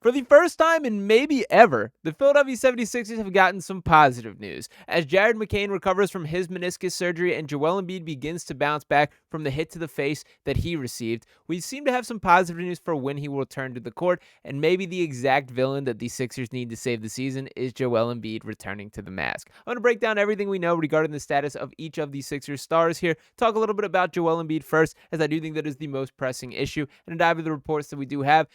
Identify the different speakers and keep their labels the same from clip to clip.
Speaker 1: For the first time in maybe ever, the Philadelphia 76ers have gotten some positive news. As Jared McCain recovers from his meniscus surgery and Joel Embiid begins to bounce back from the hit to the face that he received, we seem to have some positive news for when he will return to the court, and maybe the exact villain that the Sixers need to save the season is Joel Embiid returning to the mask. I'm going to break down everything we know regarding the status of each of the Sixers stars here, talk a little bit about Joel Embiid first, as I do think that is the most pressing issue, and dive into the reports that we do have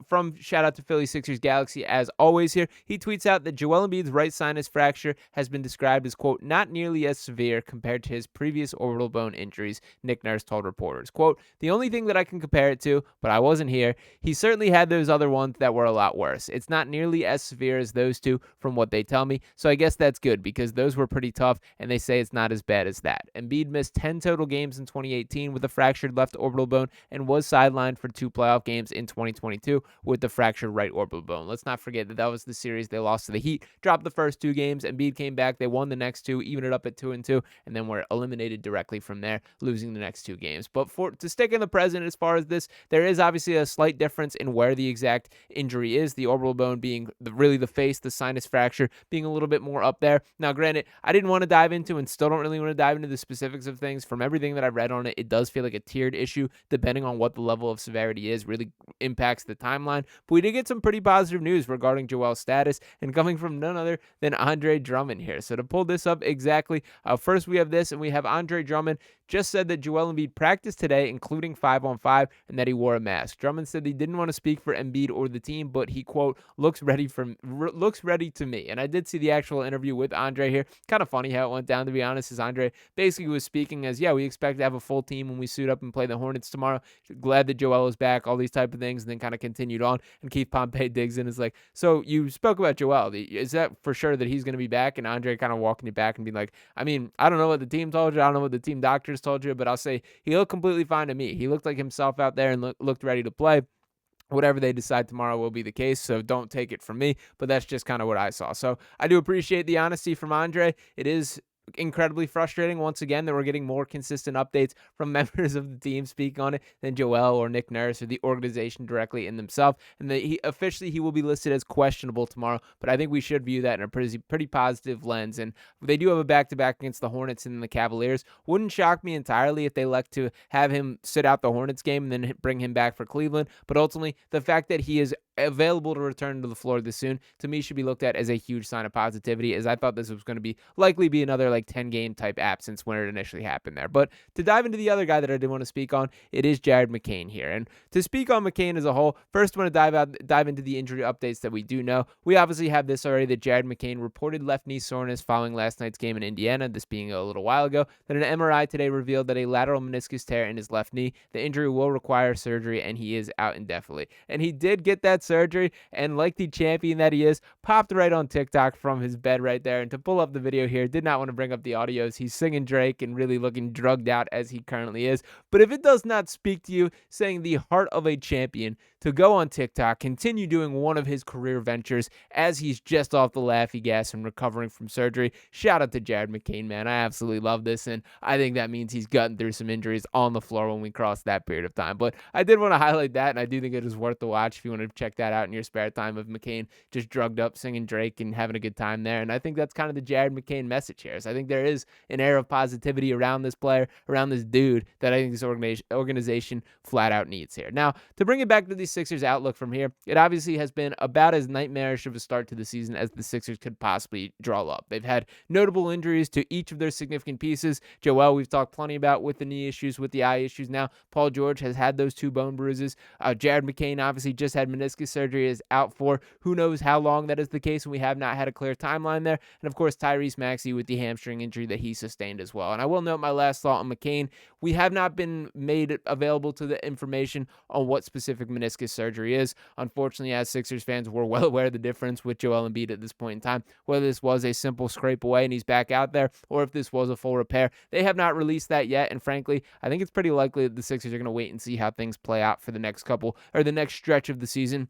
Speaker 1: from shout out to Philly Sixers Galaxy as always here. He tweets out that Joel Embiid's right sinus fracture has been described as, quote, not nearly as severe compared to his previous orbital bone injuries, Nick Nurse told reporters. Quote, the only thing that I can compare it to, but I wasn't here, he certainly had those other ones that were a lot worse. It's not nearly as severe as those two from what they tell me, so I guess that's good because those were pretty tough and they say it's not as bad as that. Embiid missed 10 total games in 2018 with a fractured left orbital bone and was sidelined for 2 playoff games in 2022 with the fractured right orbital bone. Let's not forget that was the series they lost to the Heat, dropped the first 2 games, Embiid came back, they won the next 2, evened it up at 2-2, and then were eliminated directly from there, losing the next 2 games. But to stick in the present as far as this, there is obviously a slight difference in where the exact injury is, the orbital bone being really the face, the sinus fracture being a little bit more up there. Now, granted, I didn't want to dive into and still don't really want to dive into the specifics of things. From everything that I've read on it, it does feel like a tiered issue, depending on what the level of severity is, really impacts the timeline. But we did get some pretty positive news regarding Joel's status, and coming from none other than Andre Drummond here. So to pull this up exactly, first we have this, and we have Andre Drummond just said that Joel Embiid practiced today, including 5-on-5, and that he wore a mask. Drummond said he didn't want to speak for Embiid or the team, but he, quote, looks ready to me. And I did see the actual interview with Andre here. Kind of funny how it went down, to be honest, as Andre basically was speaking as, yeah, we expect to have a full team when we suit up and play the Hornets tomorrow. Glad that Joel is back, all these type of things, and then kind of continued on. And Keith Pompey digs in, is like, so you spoke about Joel. Is that for sure that he's going to be back? And Andre kind of walking it back and being like, I mean, I don't know what the team told you. I don't know what the team doctors told you, but I'll say he looked completely fine to me. He looked like himself out there and looked ready to play. Whatever they decide tomorrow will be the case, so don't take it from me, but that's just kind of what I saw. So I do appreciate the honesty from Andre. It is incredibly frustrating once again that we're getting more consistent updates from members of the team speaking on it than Joel or Nick Nurse or the organization directly in themselves, and that he will be listed as questionable tomorrow, but I think we should view that in a pretty positive lens. And they do have a back-to-back against the Hornets and the Cavaliers. Wouldn't shock me entirely if they elect to have him sit out the Hornets game and then bring him back for Cleveland, but ultimately the fact that he is available to return to the floor this soon, to me, should be looked at as a huge sign of positivity, as I thought this was going to be likely be another 10-game type absence when it initially happened there. But to dive into the other guy that I did want to speak on, it is Jared McCain here. And to speak on McCain as a whole, first I want to dive into the injury updates that we do know. We obviously have this already, that Jared McCain reported left knee soreness following last night's game in Indiana, this being a little while ago. Then an MRI today revealed that a lateral meniscus tear in his left knee. The injury will require surgery, and he is out indefinitely. And he did get that surgery, and like the champion that he is, popped right on TikTok from his bed right there. And to pull up the video here, did not want to bring up the audios. He's singing Drake and really looking drugged out as he currently is. But if it does not speak to you, saying the heart of a champion, to go on TikTok, continue doing one of his career ventures as he's just off the laffy gas and recovering from surgery. Shout out to Jared McCain, man. I absolutely love this, and I think that means he's gotten through some injuries on the floor when we cross that period of time. But I did want to highlight that, and I do think it is worth the watch if you want to check that out in your spare time, of McCain just drugged up singing Drake and having a good time there. And I think that's kind of the Jared McCain message here. So I think there is an air of positivity around this player, around this dude, that I think this organization flat out needs here. Now, to bring it back to the Sixers outlook from here, it obviously has been about as nightmarish of a start to the season as the Sixers could possibly draw up. They've had notable injuries to each of their significant pieces. Joel, we've talked plenty about with the knee issues, with the eye issues now. Paul George has had those 2 bone bruises. Jared McCain obviously just had meniscus surgery, is out for who knows how long that is the case, and we have not had a clear timeline there. And of course, Tyrese Maxey with the hamstring injury that he sustained as well. And I will note my last thought on McCain, we have not been made available to the information on what specific meniscus surgery is. Unfortunately, as Sixers fans, we're well aware of the difference with Joel Embiid at this point in time, whether this was a simple scrape away and he's back out there, or if this was a full repair. They have not released that yet, and frankly, I think it's pretty likely that the Sixers are going to wait and see how things play out for the next stretch of the season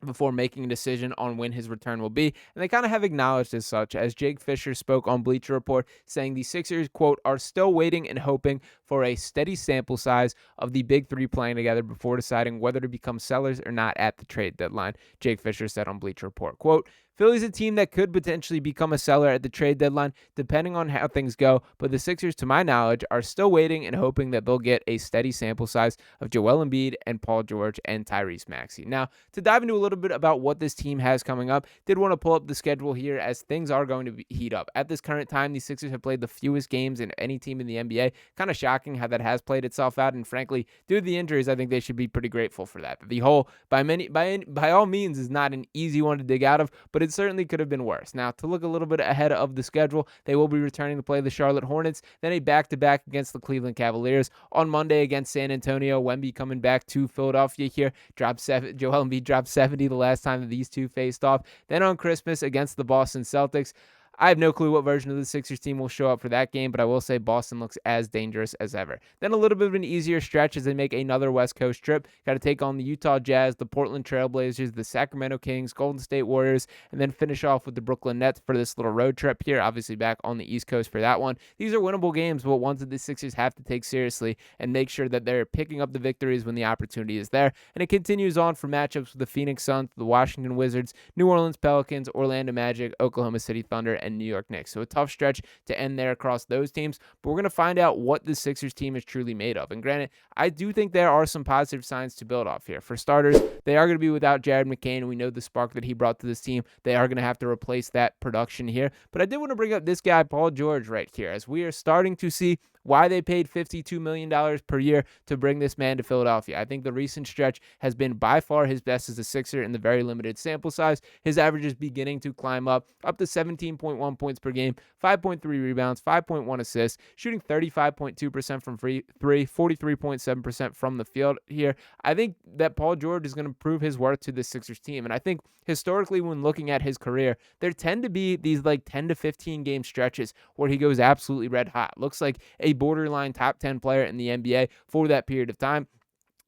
Speaker 1: before making a decision on when his return will be. And they kind of have acknowledged as such, as Jake Fisher spoke on Bleacher Report, saying the Sixers, quote, are still waiting and hoping for a steady sample size of the big three playing together before deciding whether to become sellers or not at the trade deadline, Jake Fisher said on Bleacher Report. Quote, Philly's a team that could potentially become a seller at the trade deadline, depending on how things go, but the Sixers, to my knowledge, are still waiting and hoping that they'll get a steady sample size of Joel Embiid and Paul George and Tyrese Maxey. Now, to dive into a little bit about what this team has coming up, did want to pull up the schedule here as things are going to heat up. At this current time, the Sixers have played the fewest games in any team in the NBA. Kind of shocking how that has played itself out, and frankly, due to the injuries, I think they should be pretty grateful for that. The whole, by all means, is not an easy one to dig out of, but it certainly could have been worse. Now, to look a little bit ahead of the schedule, they will be returning to play the Charlotte Hornets, then a back-to-back against the Cleveland Cavaliers. On Monday against San Antonio, Wemby coming back to Philadelphia here. Joel Embiid dropped 70 the last time that these two faced off. Then on Christmas against the Boston Celtics. I have no clue what version of the Sixers team will show up for that game, but I will say Boston looks as dangerous as ever. Then a little bit of an easier stretch as they make another West Coast trip. Got to take on the Utah Jazz, the Portland Trailblazers, the Sacramento Kings, Golden State Warriors, and then finish off with the Brooklyn Nets for this little road trip here. Obviously back on the East Coast for that one. These are winnable games, but ones that the Sixers have to take seriously and make sure that they're picking up the victories when the opportunity is there. And it continues on for matchups with the Phoenix Suns, the Washington Wizards, New Orleans Pelicans, Orlando Magic, Oklahoma City Thunder, and New York Knicks. So a tough stretch to end there across those teams, but we're going to find out what the Sixers team is truly made of. And granted, I do think there are some positive signs to build off here. For starters, they are going to be without Jared McCain, and we know the spark that he brought to this team. They are going to have to replace that production here. But I did want to bring up this guy, Paul George, right here, as we are starting to see why they paid $52 million per year to bring this man to Philadelphia. I think the recent stretch has been by far his best as a Sixer in the very limited sample size. His average is beginning to climb up to 17.1 points per game, 5.3 rebounds, 5.1 assists, shooting 35.2% from three, 43.7% from the field here. I think that Paul George is going to prove his worth to the Sixers team. And I think historically when looking at his career, there tend to be these like 10 to 15 game stretches where he goes absolutely red hot. Looks like a borderline top 10 player in the NBA for that period of time.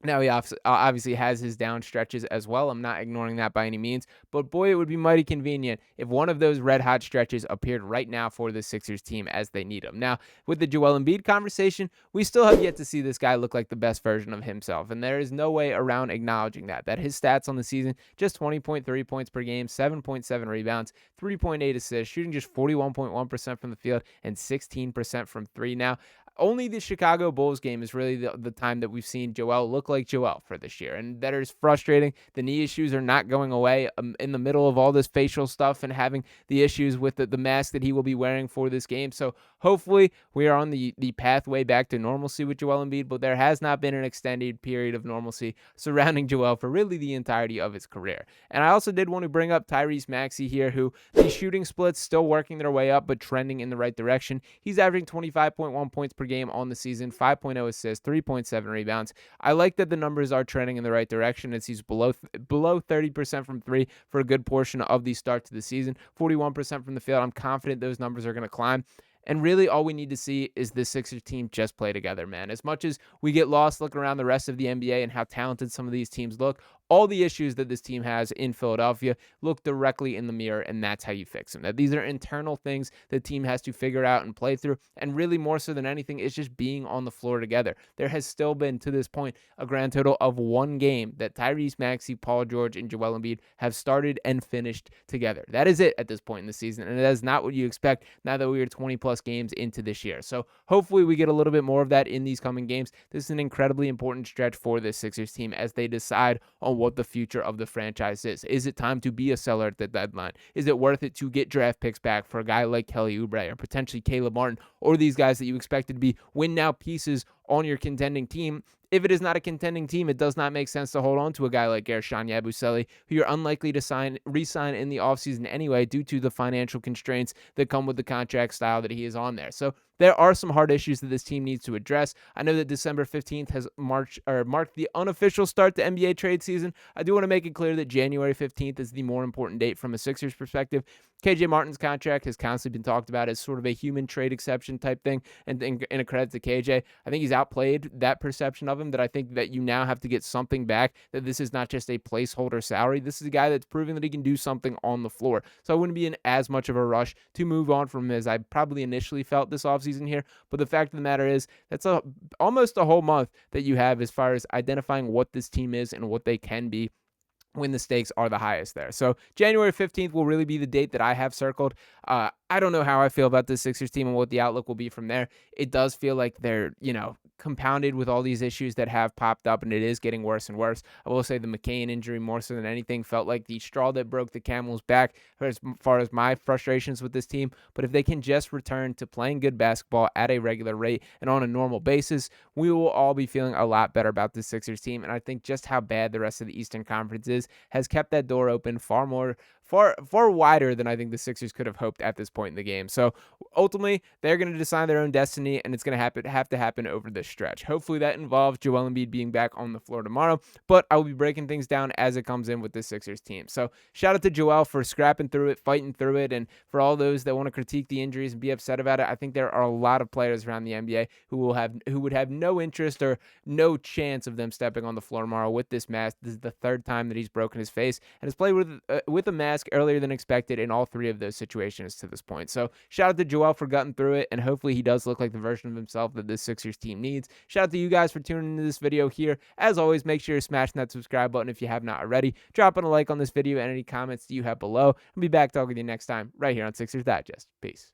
Speaker 1: Now, he obviously has his down stretches as well. I'm not ignoring that by any means. But boy, it would be mighty convenient if one of those red-hot stretches appeared right now for the Sixers team as they need him. Now, with the Joel Embiid conversation, we still have yet to see this guy look like the best version of himself. And there is no way around acknowledging that his stats on the season, just 20.3 points per game, 7.7 rebounds, 3.8 assists, shooting just 41.1% from the field and 16% from three. Now, only the Chicago Bulls game is really the time that we've seen Joel look like Joel for this year. And that is frustrating. The knee issues are not going away in the middle of all this facial stuff and having the issues with the mask that he will be wearing for this game. So hopefully we are on the pathway back to normalcy with Joel Embiid, but there has not been an extended period of normalcy surrounding Joel for really the entirety of his career. And I also did want to bring up Tyrese Maxey here, who the shooting splits still working their way up, but trending in the right direction. He's averaging 25.1 points per game on the season, 5.0 assists, 3.7 rebounds. I like that the numbers are trending in the right direction as he's below 30% from three for a good portion of the start to the season, 41% from the field. I'm confident those numbers are going to climb. And really all we need to see is the Sixers team just play together, man. As much as we get lost looking around the rest of the NBA and how talented some of these teams look, all the issues that this team has in Philadelphia look directly in the mirror, and that's how you fix them. That these are internal things the team has to figure out and play through, and really more so than anything, it's just being on the floor together. There has still been, to this point, a grand total of one game that Tyrese Maxey, Paul George, and Joel Embiid have started and finished together. That is it at this point in the season, and that is not what you expect now that we are 20-plus games into this year. So hopefully we get a little bit more of that in these coming games. This is an incredibly important stretch for this Sixers team as they decide on what the future of the franchise is. Is it time to be a seller at the deadline? Is it worth it to get draft picks back for a guy like Kelly Oubre or potentially Caleb Martin or these guys that you expected to be win-now pieces on your contending team? If it is not a contending team, it does not make sense to hold on to a guy like Gershon Yabusele, who you're unlikely to re-sign in the offseason anyway due to the financial constraints that come with the contract style that he is on there. So there are some hard issues that this team needs to address. I know that December 15th has marked the unofficial start to NBA trade season. I do want to make it clear that January 15th is the more important date from a Sixers perspective. KJ Martin's contract has constantly been talked about as sort of a human trade exception type thing, and a credit to KJ. I think he's outplayed that perception of him, that I think that you now have to get something back, that this is not just a placeholder salary. This is a guy that's proving that he can do something on the floor. So I wouldn't be in as much of a rush to move on from him as I probably initially felt this offseason. season here, but the fact of the matter is that's almost a whole month that you have as far as identifying what this team is and what they can be when the stakes are the highest there. So January 15th will really be the date that I have circled. I don't know how I feel about this Sixers team and what the outlook will be from there. It does feel like they're, compounded with all these issues that have popped up, and it is getting worse and worse. I will say the McCain injury, more so than anything, felt like the straw that broke the camel's back as far as my frustrations with this team. But if they can just return to playing good basketball at a regular rate and on a normal basis, we will all be feeling a lot better about this Sixers team. And I think just how bad the rest of the Eastern Conference is has kept that door open far wider than I think the Sixers could have hoped at this point in the game. So ultimately, they're going to decide their own destiny, and it's going to have to happen over this stretch. Hopefully that involves Joel Embiid being back on the floor tomorrow, but I will be breaking things down as it comes in with this Sixers team. So shout out to Joel for scrapping through it, fighting through it, and for all those that want to critique the injuries and be upset about it, I think there are a lot of players around the NBA who would have no interest or no chance of them stepping on the floor tomorrow with this mask. This is the third time that he's broken his face and has played with a mask earlier than expected in all three of those situations to this point. So shout out to Joel for gutting through it, and hopefully he does look like the version of himself that this Sixers team needs. Shout out to you guys for tuning into this video here. As always, make sure you're smashing that subscribe button if you have not already. Dropping a like on this video and any comments that you have below. I'll be back talking to you next time right here on Sixers Digest. Peace.